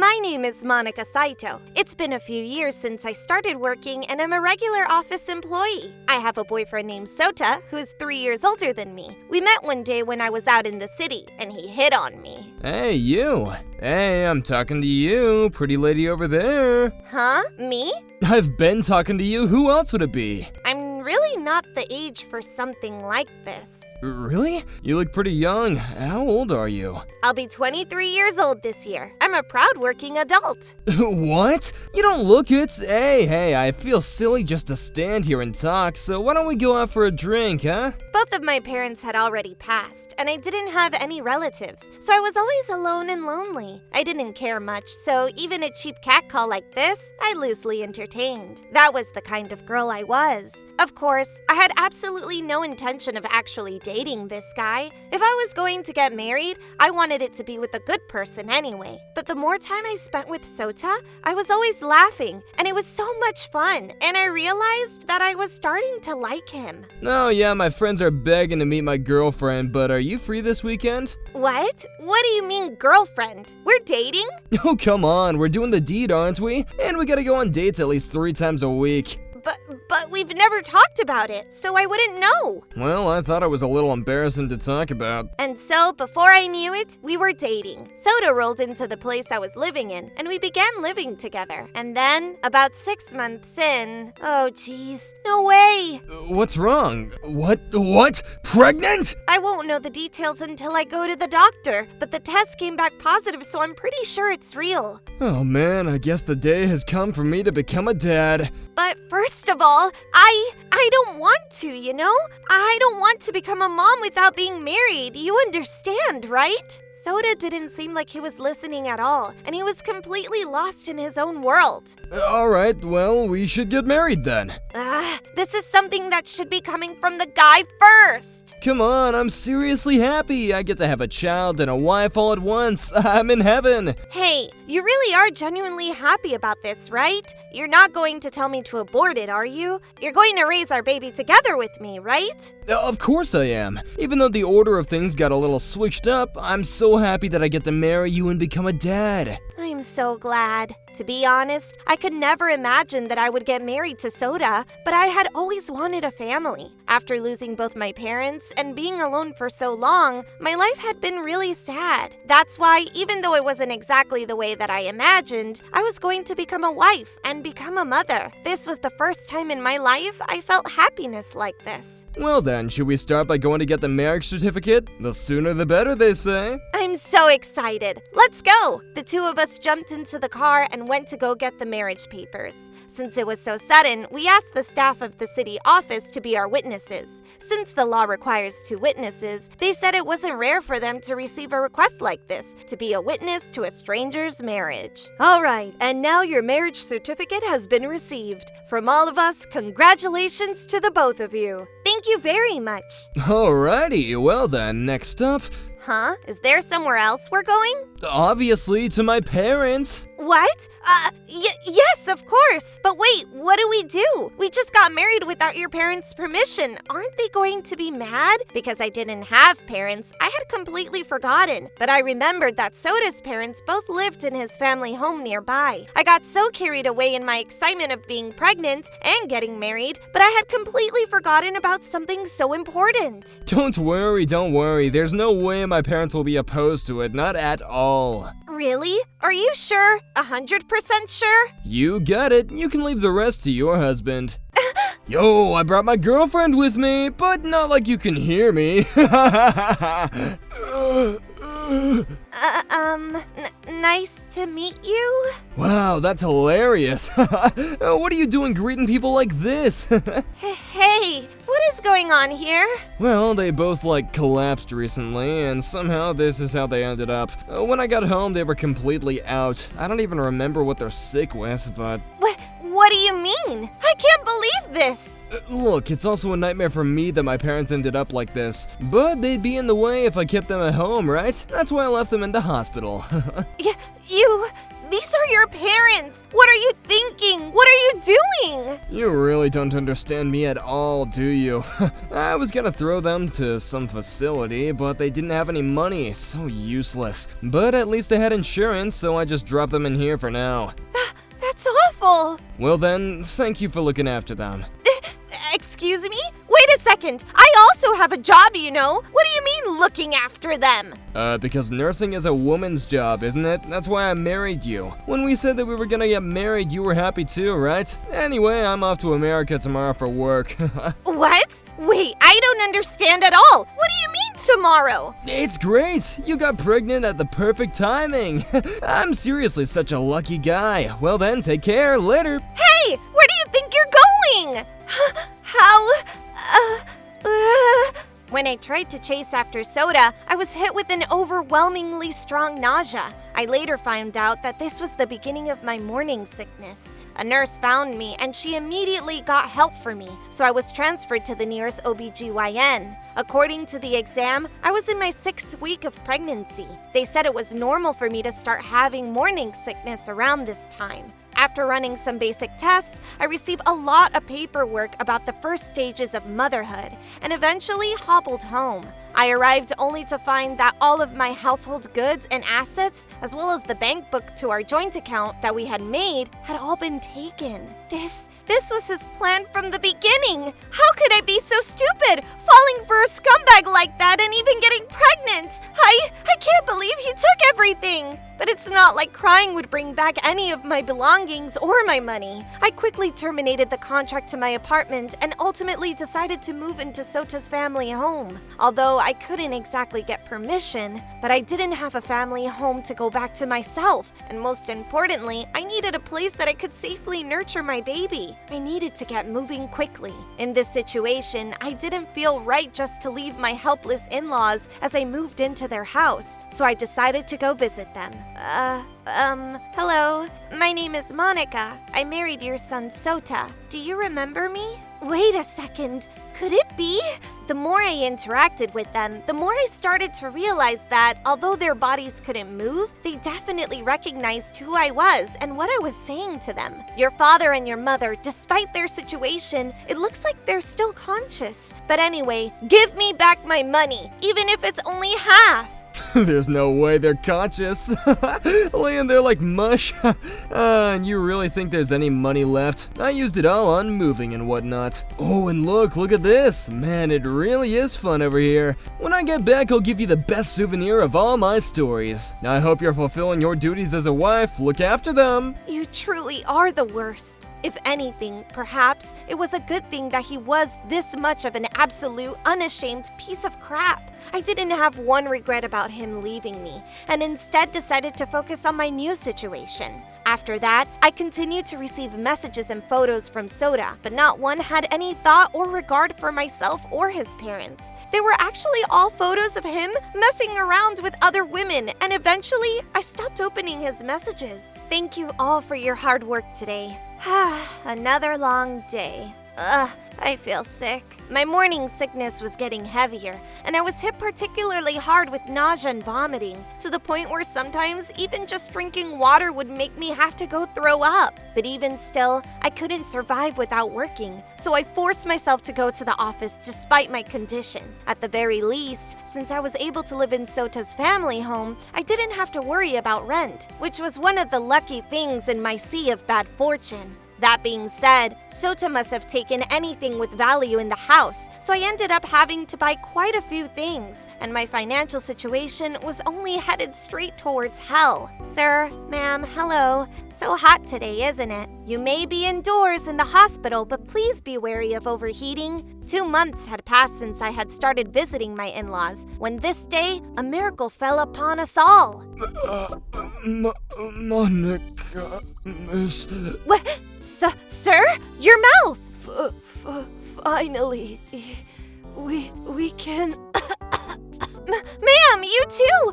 My name is Monica Saito. It's been a few years since I started working and I'm a regular office employee. I have a boyfriend named Sota, who's 3 years older than me. We met one day when I was out in the city, and he hit on me. Hey, you. Hey, I'm talking to you, pretty lady over there. Huh? Me? I've been talking to you. Who else would it be? I'm really not the age for something like this. Really? You look pretty young. How old are you? I'll be 23 years old this year. I'm a proud working adult. What? You don't look it. Hey, I feel silly just to stand here and talk, so why don't we go out for a drink, huh? Both of my parents had already passed, and I didn't have any relatives, so I was always alone and lonely. I didn't care much, so even a cheap catcall like this, I loosely entertained. That was the kind of girl I was. Of course, I had absolutely no intention of actually dating this guy. If I was going to get married, I wanted it to be with a good person anyway. But the more time I spent with Sota, I was always laughing, and it was so much fun, and I realized that I was starting to like him. Oh yeah, my friends are begging to meet my girlfriend, but are you free this weekend? What? What do you mean, girlfriend? We're dating? Oh, come on, we're doing the deed, aren't we? And we gotta go on dates at least 3 times a week. But we've never talked about it, so I wouldn't know. Well, I thought it was a little embarrassing to talk about. And so, before I knew it, we were dating. Soda rolled into the place I was living in, and we began living together. And then, about 6 months in, oh geez, no way! What's wrong? What? Pregnant? I won't know the details until I go to the doctor, but the test came back positive, so I'm pretty sure it's real. Oh man, I guess the day has come for me to become a dad. But first of all, I don't want to, you know? I don't want to become a mom without being married. You understand, right? Soda didn't seem like he was listening at all, and he was completely lost in his own world. Alright, well, we should get married then. This is something that should be coming from the guy first. Come on, I'm seriously happy. I get to have a child and a wife all at once. I'm in heaven. Hey, you really are genuinely happy about this, right? You're not going to tell me to abort it, are you? You're going to raise our baby together with me, right? Of course I am. Even though the order of things got a little switched up, I'm so happy that I get to marry you and become a dad. I'm so glad. To be honest, I could never imagine that I would get married to Soda, but I had always wanted a family. After losing both my parents and being alone for so long, my life had been really sad. That's why, even though it wasn't exactly the way that I imagined, I was going to become a wife and become a mother. This was the first time in my life I felt happiness like this. Well then, should we start by going to get the marriage certificate? The sooner the better, they say. I'm so excited. Let's go! The two of us jumped into the car and went to go get the marriage papers. Since it was so sudden, we asked the staff of the city office to be our witnesses. Since the law requires 2 witnesses, they said it wasn't rare for them to receive a request like this, to be a witness to a stranger's marriage. All right, and now your marriage certificate has been received. From all of us, congratulations to the both of you. Thank you very much. Alrighty, well then, next up... Huh? Is there somewhere else we're going? Obviously, to my parents. What? Yes, of course. But wait, what do we do? We just got married without your parents' permission. Aren't they going to be mad? Because I didn't have parents, I had completely forgotten. But I remembered that Soda's parents both lived in his family home nearby. I got so carried away in my excitement of being pregnant and getting married, but I had completely forgotten about something so important. Don't worry. There's no way my parents will be opposed to it, not at all. Really? Are you sure? 100% sure? You got it. You can leave the rest to your husband. Yo, I brought my girlfriend with me, but not like you can hear me. Nice to meet you? Wow, that's hilarious. What are you doing greeting people like this? Hey, what is going on here? Well, they both collapsed recently, and somehow this is how they ended up. When I got home, they were completely out. I don't even remember what they're sick with, but... What do you mean? I can't believe this! Look, it's also a nightmare for me that my parents ended up like this. But they'd be in the way if I kept them at home, right? That's why I left them in the hospital. These are your parents! What are you thinking? What are you doing? You really don't understand me at all, do you? I was gonna throw them to some facility, but they didn't have any money, so useless. But at least they had insurance, so I just dropped them in here for now. That's awful. Well then, thank you for looking after them. Excuse me? Wait a second. I also have a job, you know. What do you mean looking after them? Because nursing is a woman's job, isn't it? That's why I married you. When we said that we were gonna get married, you were happy too, right? Anyway, I'm off to America tomorrow for work. What? Wait, I don't understand at all. What do you mean tomorrow? It's great! You got pregnant at the perfect timing. I'm seriously such a lucky guy. Well then, take care. Later. Hey, where do you think you're going? How? When I tried to chase after Soda, I was hit with an overwhelmingly strong nausea. I later found out that this was the beginning of my morning sickness. A nurse found me and she immediately got help for me, so I was transferred to the nearest OBGYN. According to the exam, I was in my 6th week of pregnancy. They said it was normal for me to start having morning sickness around this time. After running some basic tests, I received a lot of paperwork about the first stages of motherhood and eventually hobbled home. I arrived only to find that all of my household goods and assets, as well as the bank book to our joint account that we had made, had all been taken. This was his plan from the beginning. How could I be so stupid, falling for a scumbag like that and even getting pregnant? I can't believe he took everything. But it's not like crying would bring back any of my belongings or my money. I quickly terminated the contract to my apartment and ultimately decided to move into Sota's family home. Although I couldn't exactly get permission, but I didn't have a family home to go back to myself. And most importantly, I needed a place that I could safely nurture my baby. I needed to get moving quickly. In this situation, I didn't feel right just to leave my helpless in-laws as I moved into their house, so I decided to go visit them. Hello. My name is Monica. I married your son Sota. Do you remember me? Wait a second. Could it be? The more I interacted with them, the more I started to realize that although their bodies couldn't move, they definitely recognized who I was and what I was saying to them. Your father and your mother, despite their situation, it looks like they're still conscious. But anyway, give me back my money, even if it's only half. There's no way they're conscious. Laying there like mush. And you really think there's any money left? I used it all on moving and whatnot. Oh, and look at this. Man, it really is fun over here. When I get back, I'll give you the best souvenir of all my stories. I hope you're fulfilling your duties as a wife. Look after them. You truly are the worst. If anything, perhaps it was a good thing that he was this much of an absolute, unashamed piece of crap. I didn't have one regret about him leaving me, and instead decided to focus on my new situation. After that, I continued to receive messages and photos from Soda, but not one had any thought or regard for myself or his parents. They were actually all photos of him messing around with other women, and eventually, I stopped opening his messages. Thank you all for your hard work today. Another long day. I feel sick. My morning sickness was getting heavier, and I was hit particularly hard with nausea and vomiting, to the point where sometimes even just drinking water would make me have to go throw up. But even still, I couldn't survive without working, so I forced myself to go to the office despite my condition. At the very least, since I was able to live in Sota's family home, I didn't have to worry about rent, which was one of the lucky things in my sea of bad fortune. That being said, Sota must have taken anything with value in the house, so I ended up having to buy quite a few things, and my financial situation was only headed straight towards hell. Sir, ma'am, hello. So hot today, isn't it? You may be indoors in the hospital, but please be wary of overheating. 2 months had passed since I had started visiting my in-laws, when this day, a miracle fell upon us all. Monica, miss... What? Sir? Your mouth! Finally, we can... Ma'am, you too!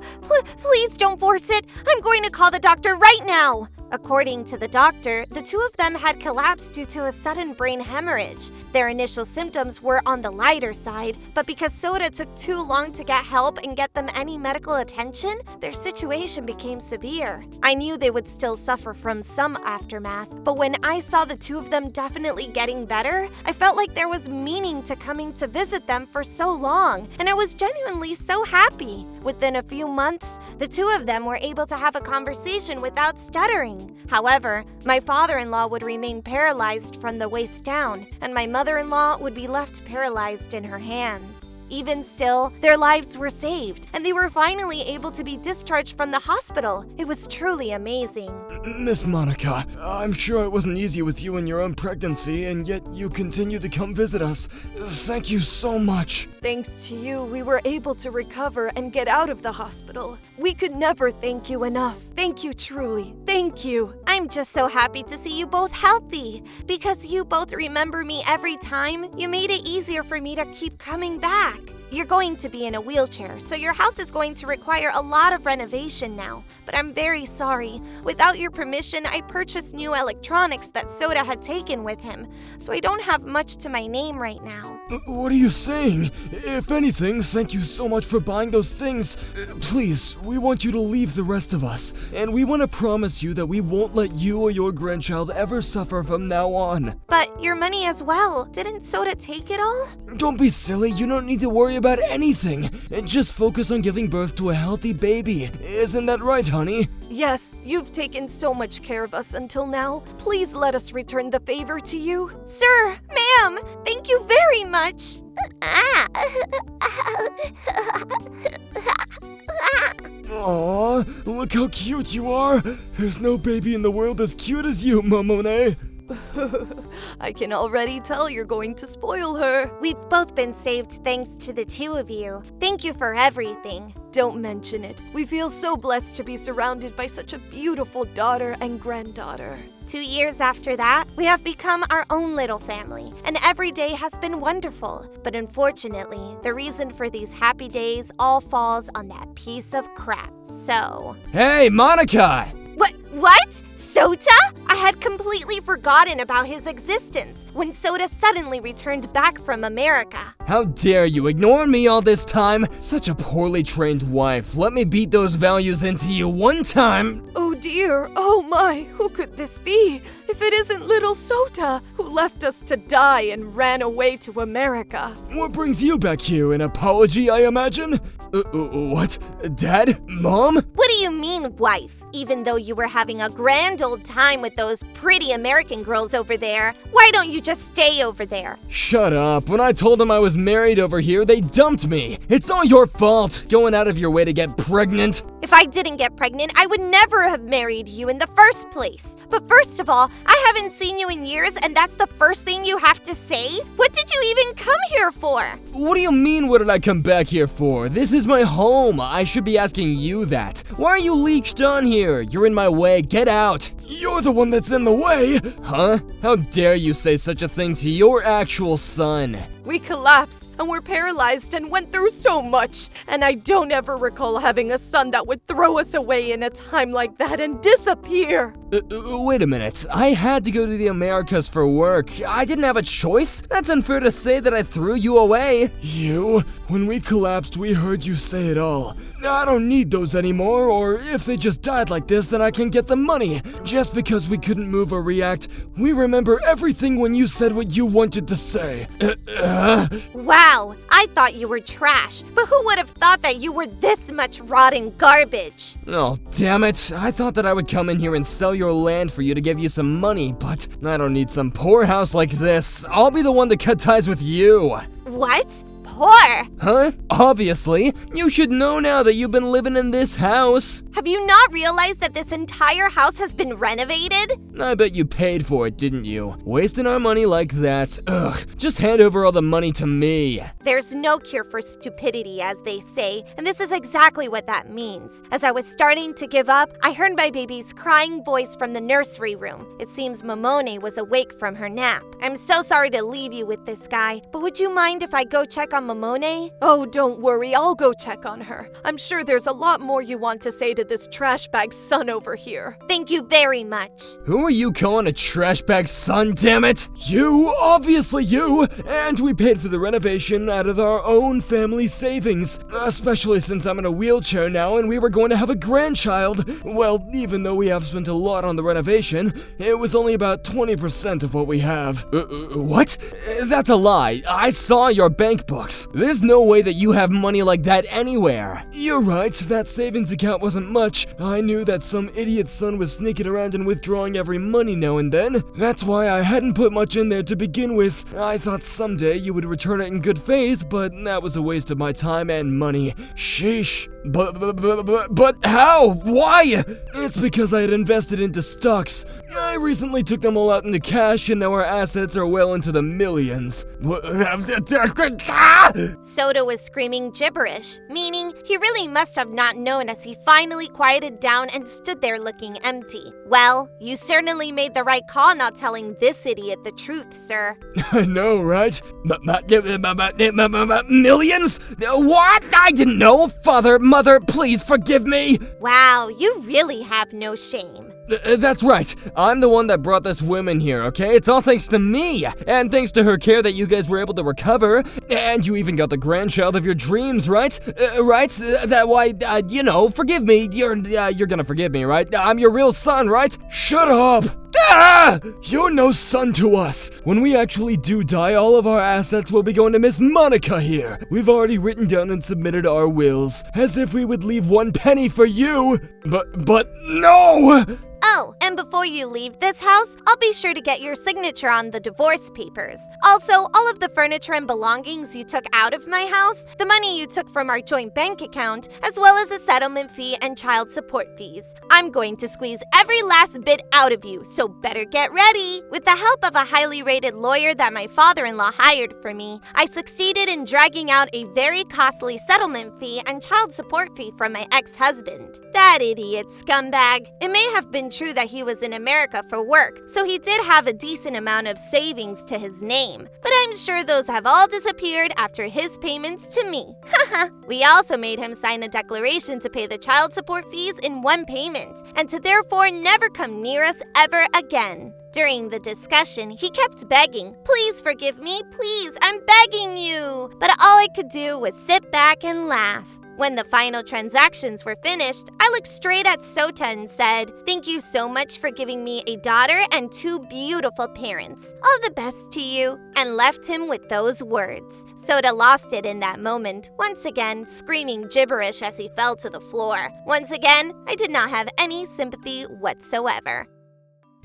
Please don't force it. I'm going to call the doctor right now. According to the doctor, the two of them had collapsed due to a sudden brain hemorrhage. Their initial symptoms were on the lighter side, but because Soda took too long to get help and get them any medical attention, their situation became severe. I knew they would still suffer from some aftermath, but when I saw the two of them definitely getting better, I felt like there was meaning to coming to visit them for so long, and I was genuinely so happy. Within a few months, the two of them were able to have a conversation without stuttering. However, my father-in-law would remain paralyzed from the waist down, and my mother-in-law would be left paralyzed in her hands. Even still, their lives were saved, and they were finally able to be discharged from the hospital. It was truly amazing. Miss Monica, I'm sure it wasn't easy with you and your own pregnancy, and yet you continue to come visit us. Thank you so much. Thanks to you, we were able to recover and get out of the hospital. We could never thank you enough. Thank you truly. Thank you. I'm just so happy to see you both healthy. Because you both remember me every time, you made it easier for me to keep coming back. You're going to be in a wheelchair, so your house is going to require a lot of renovation now. But I'm very sorry. Without your permission, I purchased new electronics that Soda had taken with him, so I don't have much to my name right now. What are you saying? If anything, thank you so much for buying those things. Please, we want you to leave the rest of us, and we want to promise you that we won't let you or your grandchild ever suffer from now on. But your money as well. Didn't Soda take it all? Don't be silly, you don't need to worry about anything. Just focus on giving birth to a healthy baby. Isn't that right, honey? Yes, you've taken so much care of us until now. Please let us return the favor to you. Sir, ma'am, thank you very much. Aw, look how cute you are. There's no baby in the world as cute as you, Momone. I can already tell you're going to spoil her. We've both been saved thanks to the two of you. Thank you for everything. Don't mention it. We feel so blessed to be surrounded by such a beautiful daughter and granddaughter. 2 years after that, we have become our own little family, and every day has been wonderful. But unfortunately, the reason for these happy days all falls on that piece of crap. So... Hey, Monica! What? Soda? I had completely forgotten about his existence when Soda suddenly returned back from America. How dare you ignore me all this time? Such a poorly trained wife. Let me beat those values into you one time. Oh dear, oh my, who could this be? If it isn't little Soda, who left us to die and ran away to America. What brings you back here? An apology, I imagine? What? Dad? Mom? What do you mean, wife? Even though you were having a grand old time with those pretty American girls over there, why don't you just stay over there? Shut up. When I told them I was married over here, they dumped me. It's all your fault, going out of your way to get pregnant. If I didn't get pregnant, I would never have married you in the first place. But first of all, I haven't seen you in years, and that's the first thing you have to say? What did you even come here for? What do you mean, what did I come back here for? This is my home. I should be asking you that. Why are you leeched on here? You're in my way. Get out. You're the one that's in the way. Huh? How dare you say such a thing to your actual son? We collapsed and were paralyzed and went through so much, and I don't ever recall having a son that would throw us away in a time like that and disappear. Wait a minute. I had to go to the Americas for work. I didn't have a choice. That's unfair to say that I threw you away. You? When we collapsed, we heard you say it all. I don't need those anymore, or if they just died like this, then I can get the money. Just because we couldn't move or react, we remember everything when you said what you wanted to say. Wow, I thought you were trash, but who would have thought that you were this much rotten garbage? Oh, damn it. I thought that I would come in here and sell your land for you to give you some money, but I don't need some poor house like this. I'll be the one to cut ties with you. What? Poor? Huh? Obviously. You should know now that you've been living in this house. Have you not realized that this entire house has been renovated? I bet you paid for it, didn't you? Wasting our money like that. Ugh. Just hand over all the money to me. There's no cure for stupidity, as they say, and this is exactly what that means. As I was starting to give up, I heard my baby's crying voice from the nursery room. It seems Momone was awake from her nap. I'm so sorry to leave you with this guy, but would you mind if I go check on Mamone? Oh, don't worry, I'll go check on her. I'm sure there's a lot more you want to say to this trash bag son over here. Thank you very much. Who are you calling a trash bag son, damn it? You, obviously you, and we paid for the renovation out of our own family savings, especially since I'm in a wheelchair now and we were going to have a grandchild. Well, even though we have spent a lot on the renovation, it was only about 20% of what we have. What? That's a lie. I saw your bank books. There's no way that you have money like that anywhere. You're right, that savings account wasn't much. I knew that some idiot's son was sneaking around and withdrawing every money now and then. That's why I hadn't put much in there to begin with. I thought someday you would return it in good faith, but that was a waste of my time and money. Sheesh. But how? Why? It's because I had invested into stocks. I recently took them all out into cash and now our assets are well into the millions. Soda was screaming gibberish, meaning he really must have not known as he finally quieted down and stood there looking empty. Well, you certainly made the right call not telling this idiot the truth, sir. I know, right? Millions? What? I didn't know. Father, mother, please forgive me. Wow, you really have no shame. That's right. I'm the one that brought this woman here, okay? It's all thanks to me, and thanks to her care that you guys were able to recover, and you even got the grandchild of your dreams, right? Right? That why, forgive me. You're gonna forgive me, right? I'm your real son, right? Shut up! You're no son to us. When we actually do die, all of our assets will be going to Miss Monica here. We've already written down and submitted our wills, as if we would leave 1 penny for you. But no! Oh, and before you leave this house, I'll be sure to get your signature on the divorce papers. Also, all of the furniture and belongings you took out of my house, the money you took from our joint bank account, as well as a settlement fee and child support fees. I'm going to squeeze every last bit out of you, so better get ready. With the help of a highly rated lawyer that my father-in-law hired for me, I succeeded in dragging out a very costly settlement fee and child support fee from my ex-husband. That idiot scumbag. It may have been true that he was in America for work, so he did have a decent amount of savings to his name, but I'm sure those have all disappeared after his payments to me. Haha. We also made him sign a declaration to pay the child support fees in one payment, and to therefore never come near us ever again. During the discussion, he kept begging, "Please forgive me, please, I'm begging you." But all I could do was sit back and laugh. When the final transactions were finished, I looked straight at Sota and said, "Thank you so much for giving me a daughter and 2 beautiful parents. All the best to you," and left him with those words. Sota lost it in that moment, once again screaming gibberish as he fell to the floor. Once again, I did not have any sympathy whatsoever.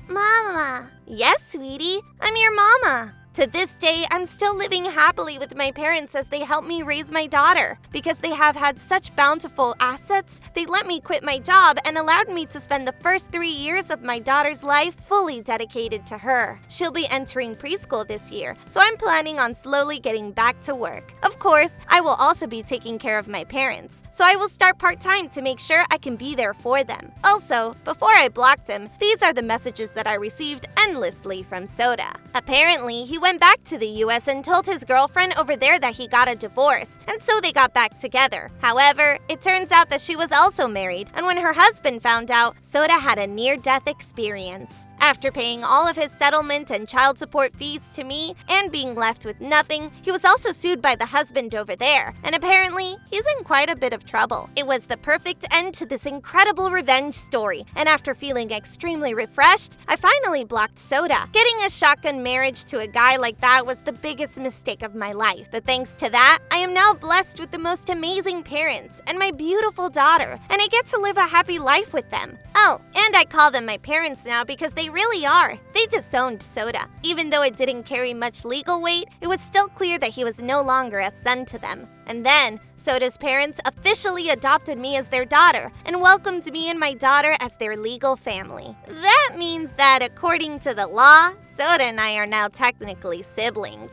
Mama. Yes, sweetie, I'm your mama. To this day, I'm still living happily with my parents as they help me raise my daughter. Because they have had such bountiful assets, they let me quit my job and allowed me to spend the first 3 years of my daughter's life fully dedicated to her. She'll be entering preschool this year, so I'm planning on slowly getting back to work. Of course, I will also be taking care of my parents, so I will start part-time to make sure I can be there for them. Also, before I blocked him, these are the messages that I received endlessly from Soda. Apparently, he went back to the US and told his girlfriend over there that he got a divorce, and so they got back together. However, it turns out that she was also married, and when her husband found out, Soda had a near-death experience. After paying all of his settlement and child support fees to me and being left with nothing, he was also sued by the husband over there, and apparently, he's in quite a bit of trouble. It was the perfect end to this incredible revenge story, and after feeling extremely refreshed, I finally blocked Soda. Getting a shotgun marriage to a guy like that was the biggest mistake of my life, but thanks to that, I am now blessed with the most amazing parents and my beautiful daughter, and I get to live a happy life with them. Oh, and I call them my parents now because they really are. They disowned Soda. Even though it didn't carry much legal weight, it was still clear that he was no longer a son to them. And then, Soda's parents officially adopted me as their daughter and welcomed me and my daughter as their legal family. That means means that according to the law, Soda and I are now technically siblings.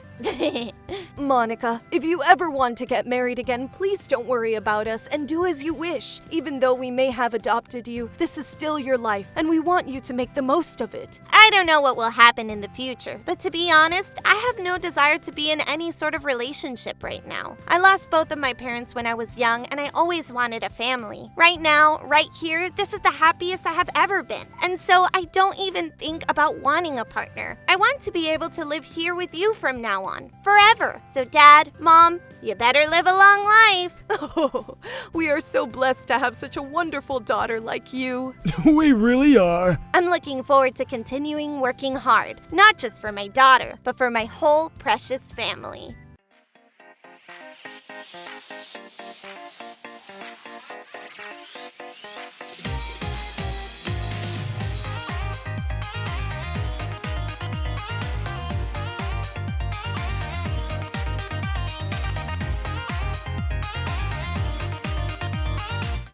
Monica, if you ever want to get married again, please don't worry about us and do as you wish. Even though we may have adopted you, this is still your life, and we want you to make the most of it. I don't know what will happen in the future, but to be honest, I have no desire to be in any sort of relationship right now. I lost both of my parents when I was young, and I always wanted a family. Right now, right here, this is the happiest I have ever been, and so I don't even think about wanting a partner. I want to be able to live here with you from now on, forever. So Dad, Mom, you better live a long life. Oh, we are so blessed to have such a wonderful daughter like you. We really are. I'm looking forward to continuing working hard, not just for my daughter, but for my whole precious family.